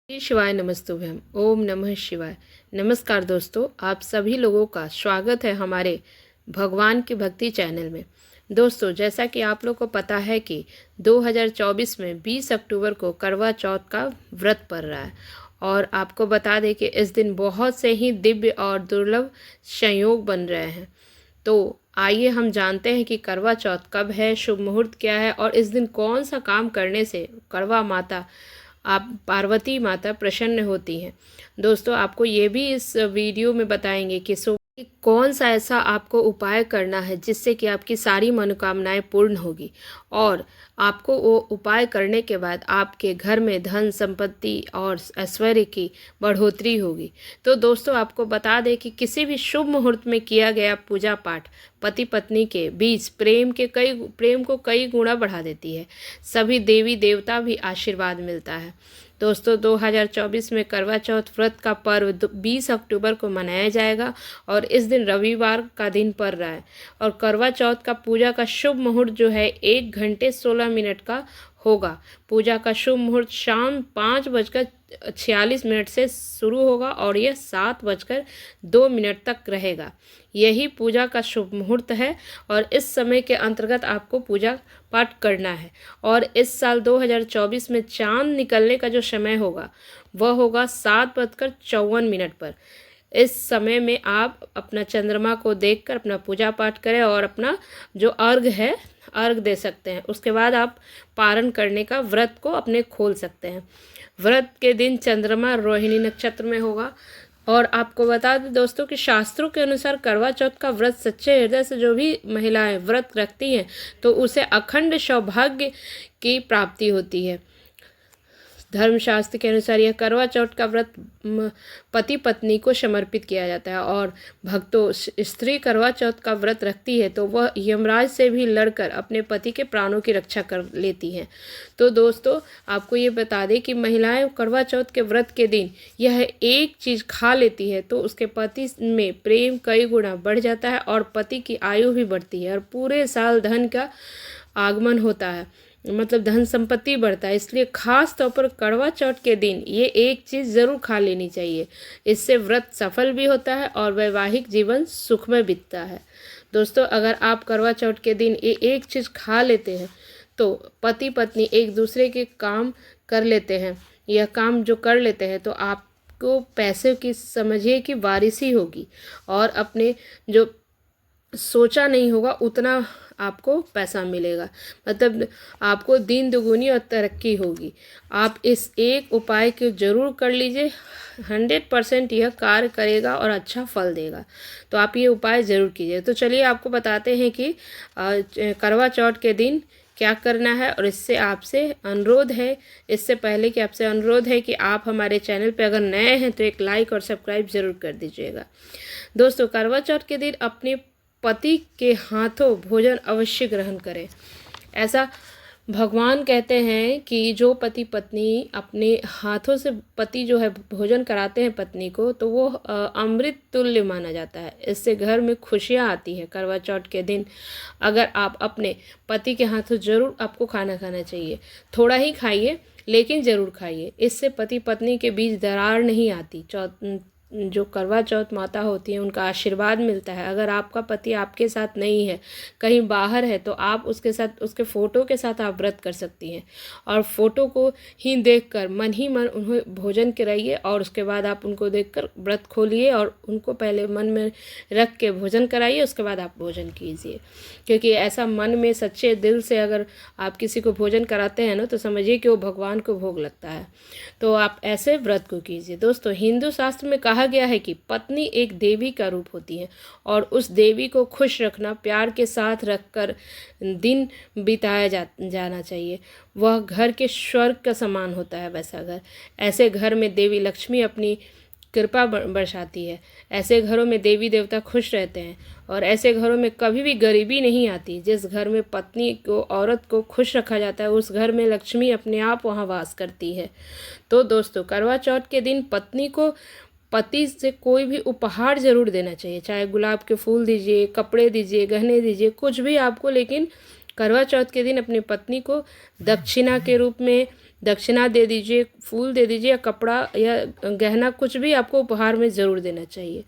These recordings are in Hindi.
श्री शिवाय नमस्तुभ्यम। ओम नमः शिवाय। नमस्कार दोस्तों, आप सभी लोगों का स्वागत है हमारे भगवान की भक्ति चैनल में। दोस्तों, जैसा कि आप लोग को पता है कि 2024 में 20 अक्टूबर को करवा चौथ का व्रत पड़ रहा है और आपको बता दें कि इस दिन बहुत से ही दिव्य और दुर्लभ संयोग बन रहे हैं। तो आइए हम जानते हैं कि करवा चौथ कब है, शुभ मुहूर्त क्या है और इस दिन कौन सा काम करने से करवा माता आप पार्वती माता प्रसन्न होती हैं। दोस्तों, आपको ये भी इस वीडियो में बताएंगे कि कौन सा ऐसा आपको उपाय करना है जिससे कि आपकी सारी मनोकामनाएं पूर्ण होगी और आपको वो उपाय करने के बाद आपके घर में धन संपत्ति और ऐश्वर्य की बढ़ोतरी होगी। तो दोस्तों, आपको बता दें कि किसी भी शुभ मुहूर्त में किया गया पूजा पाठ पति पत्नी के बीच प्रेम को कई गुना बढ़ा देती है। सभी देवी देवता भी आशीर्वाद मिलता है। दोस्तों, 2024 में करवा चौथ व्रत का पर्व 20 अक्टूबर को मनाया जाएगा और इस दिन रविवार का दिन पड़ रहा है और करवा चौथ का पूजा का शुभ मुहूर्त जो है 1 घंटे 16 मिनट का होगा। पूजा का शुभ मुहूर्त शाम 5:46 से शुरू होगा और यह 7:02 तक रहेगा। यही पूजा का शुभ मुहूर्त है और इस समय के अंतर्गत आपको पूजा पाठ करना है। और इस साल 2024 में चांद निकलने का जो समय होगा वह होगा 7:54 पर। इस समय में आप अपना चंद्रमा को देखकर अपना पूजा पाठ करें और अपना जो अर्घ है अर्घ दे सकते हैं। उसके बाद आप पारण करने का व्रत को अपने खोल सकते हैं। व्रत के दिन चंद्रमा रोहिणी नक्षत्र में होगा। और आपको बता दें दोस्तों कि शास्त्रों के अनुसार करवा चौथ का व्रत सच्चे हृदय से जो भी महिलाएं व्रत रखती हैं तो उसे अखंड सौभाग्य की प्राप्ति होती है। धर्मशास्त्र के अनुसार यह करवा चौथ का व्रत पति पत्नी को समर्पित किया जाता है और भक्तों स्त्री करवा चौथ का व्रत रखती है तो वह यमराज से भी लड़कर अपने पति के प्राणों की रक्षा कर लेती हैं। तो दोस्तों, आपको ये बता दें कि महिलाएं करवा चौथ के व्रत के दिन यह एक चीज़ खा लेती है तो उसके पति में प्रेम कई गुना बढ़ जाता है और पति की आयु भी बढ़ती है और पूरे साल धन का आगमन होता है, मतलब धन संपत्ति बढ़ता है। इसलिए खास तौर पर करवा चौथ के दिन ये एक चीज़ ज़रूर खा लेनी चाहिए। इससे व्रत सफल भी होता है और वैवाहिक जीवन सुखमय बीतता है। दोस्तों, अगर आप करवा चौथ के दिन ये एक चीज़ खा लेते हैं तो पति पत्नी एक दूसरे के काम कर लेते हैं। यह काम जो कर लेते हैं तो आपको पैसे की समझिए कि वारिसी होगी और अपने जो सोचा नहीं होगा उतना आपको पैसा मिलेगा, मतलब आपको दिन दुगुनी और तरक्की होगी। आप इस एक उपाय को जरूर कर लीजिए, 100% यह कार्य करेगा और अच्छा फल देगा। तो आप ये उपाय ज़रूर कीजिए। तो चलिए आपको बताते हैं कि करवा चौथ के दिन क्या करना है। और इससे आपसे अनुरोध है, इससे पहले कि आपसे अनुरोध है कि आप हमारे चैनल पर अगर नए हैं तो एक लाइक और सब्सक्राइब ज़रूर कर दीजिएगा। दोस्तों, करवा चौथ के दिन अपने पति के हाथों भोजन अवश्य ग्रहण करें। ऐसा भगवान कहते हैं कि जो पति पत्नी अपने हाथों से पति जो है भोजन कराते हैं पत्नी को तो वो अमृत तुल्य माना जाता है। इससे घर में खुशियाँ आती है। करवा चौथ के दिन अगर आप अपने पति के हाथों ज़रूर आपको खाना खाना चाहिए। थोड़ा ही खाइए लेकिन ज़रूर खाइए। इससे पति पत्नी के बीच दरार नहीं आती। जो करवा चौथ माता होती है उनका आशीर्वाद मिलता है। अगर आपका पति आपके साथ नहीं है, कहीं बाहर है, तो आप उसके साथ उसके फ़ोटो के साथ आप व्रत कर सकती हैं और फ़ोटो को ही देखकर मन ही मन उन्हें भोजन कराइए और उसके बाद आप उनको देखकर व्रत खोलिए और उनको पहले मन में रख के भोजन कराइए, उसके बाद आप भोजन कीजिए। क्योंकि ऐसा मन में सच्चे दिल से अगर आप किसी को भोजन कराते हैं ना तो समझिए कि वो भगवान को भोग लगता है। तो आप ऐसे व्रत को कीजिए। दोस्तों, हिंदू शास्त्र में कहा गया है कि पत्नी एक देवी का रूप होती है और उस देवी को खुश रखना, प्यार के साथ रखकर दिन बिताया जाना चाहिए। वह घर के स्वर्ग का समान होता है वैसा घर। ऐसे घर में देवी लक्ष्मी अपनी कृपा बरसाती है। ऐसे घरों में देवी देवता खुश रहते हैं और ऐसे घरों में कभी भी गरीबी नहीं आती। जिस घर में पत्नी को, औरत को खुश रखा जाता है उस घर में लक्ष्मी अपने आप वहाँ वास करती है। तो दोस्तों, करवा चौथ के दिन पत्नी को पति से कोई भी उपहार ज़रूर देना चाहिए। चाहे गुलाब के फूल दीजिए, कपड़े दीजिए, गहने दीजिए, कुछ भी आपको, लेकिन करवा चौथ के दिन अपनी पत्नी को दक्षिणा के रूप में दक्षिणा दे दीजिए, फूल दे दीजिए या कपड़ा या गहना, कुछ भी आपको उपहार में ज़रूर देना चाहिए।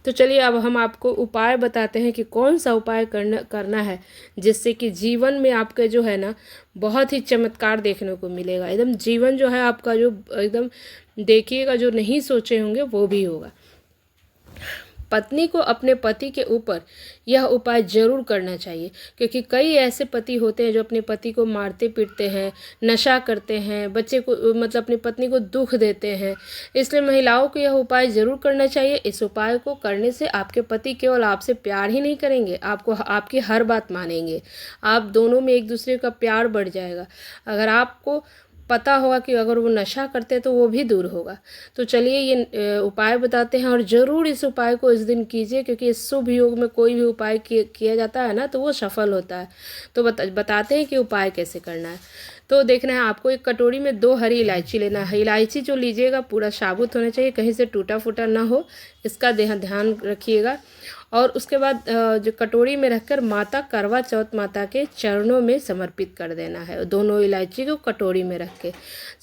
तो चलिए अब हम आपको उपाय बताते हैं कि कौन सा उपाय करना है जिससे कि जीवन में आपके जो है ना बहुत ही चमत्कार देखने को मिलेगा। एकदम जीवन जो है आपका जो एकदम देखिएगा, जो नहीं सोचे होंगे वो भी होगा। पत्नी को अपने पति के ऊपर यह उपाय जरूर करना चाहिए, क्योंकि कई ऐसे पति होते हैं जो अपने पति को मारते पीटते हैं, नशा करते हैं, बच्चे को मतलब अपनी पत्नी को दुख देते हैं। इसलिए महिलाओं को यह उपाय जरूर करना चाहिए। इस उपाय को करने से आपके पति केवल आपसे प्यार ही नहीं करेंगे, आपको आपकी हर बात मानेंगे। आप दोनों में एक दूसरे का प्यार बढ़ जाएगा। अगर आपको पता होगा कि अगर वो नशा करते हैं तो वो भी दूर होगा। तो चलिए ये उपाय बताते हैं और ज़रूर इस उपाय को इस दिन कीजिए, क्योंकि इस शुभ योग में कोई भी उपाय किया जाता है ना तो वो सफल होता है। तो बताते हैं कि उपाय कैसे करना है। तो देखना है आपको, एक कटोरी में 2 हरी इलायची लेना है। इलायची जो लीजिएगा पूरा साबुत होना चाहिए, कहीं से टूटा फूटा ना हो, इसका ध्यान रखिएगा। और उसके बाद जो कटोरी में रखकर माता करवा चौथ माता के चरणों में समर्पित कर देना है। दोनों इलायची को कटोरी में रख के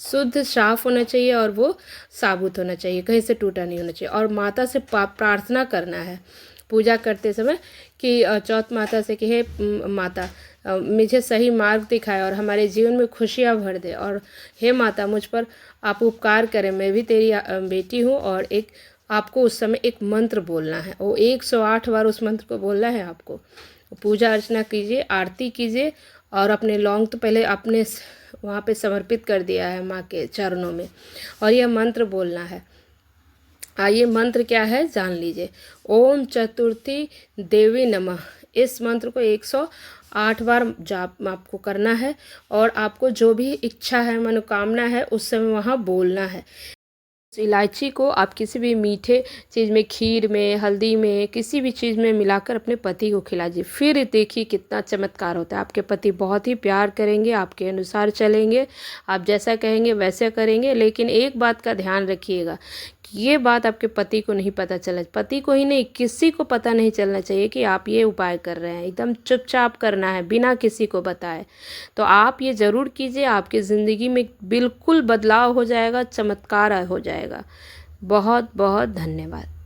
शुद्ध साफ होना चाहिए और वो साबुत होना चाहिए, कहीं से टूटा नहीं होना चाहिए। और माता से प्रार्थना करना है पूजा करते समय कि चौथ माता से कि हे माता मुझे सही मार्ग दिखाए और हमारे जीवन में खुशियाँ भर दे, और हे माता मुझ पर आप उपकार करें, मैं भी तेरी बेटी हूँ। और एक आपको उस समय एक मंत्र बोलना है, वो 108 बार उस मंत्र को बोलना है आपको। पूजा अर्चना कीजिए, आरती कीजिए, और अपने लौंग तो पहले अपने वहाँ पे समर्पित कर दिया है माँ के चरणों में, और यह मंत्र बोलना है। आइए मंत्र क्या है जान लीजिए। ओम चतुर्थी देवी नमः। इस मंत्र को 108 बार जाप आपको करना है, और आपको जो भी इच्छा है, मनोकामना है, उस समय वहाँ बोलना है। इलायची को आप किसी भी मीठे चीज़ में, खीर में, हल्दी में, किसी भी चीज़ में मिलाकर अपने पति को खिलाइए। फिर देखिए कितना चमत्कार होता है। आपके पति बहुत ही प्यार करेंगे, आपके अनुसार चलेंगे, आप जैसा कहेंगे वैसे करेंगे। लेकिन एक बात का ध्यान रखिएगा कि ये बात आपके पति को नहीं पता चला, पति को ही नहीं, किसी को पता नहीं चलना चाहिए कि आप ये उपाय कर रहे हैं। एकदम चुपचाप करना है, बिना किसी को बताए। तो आप ये ज़रूर कीजिए, आपकी ज़िंदगी में बिल्कुल बदलाव हो जाएगा, चमत्कार हो जाएगा। बहुत बहुत धन्यवाद।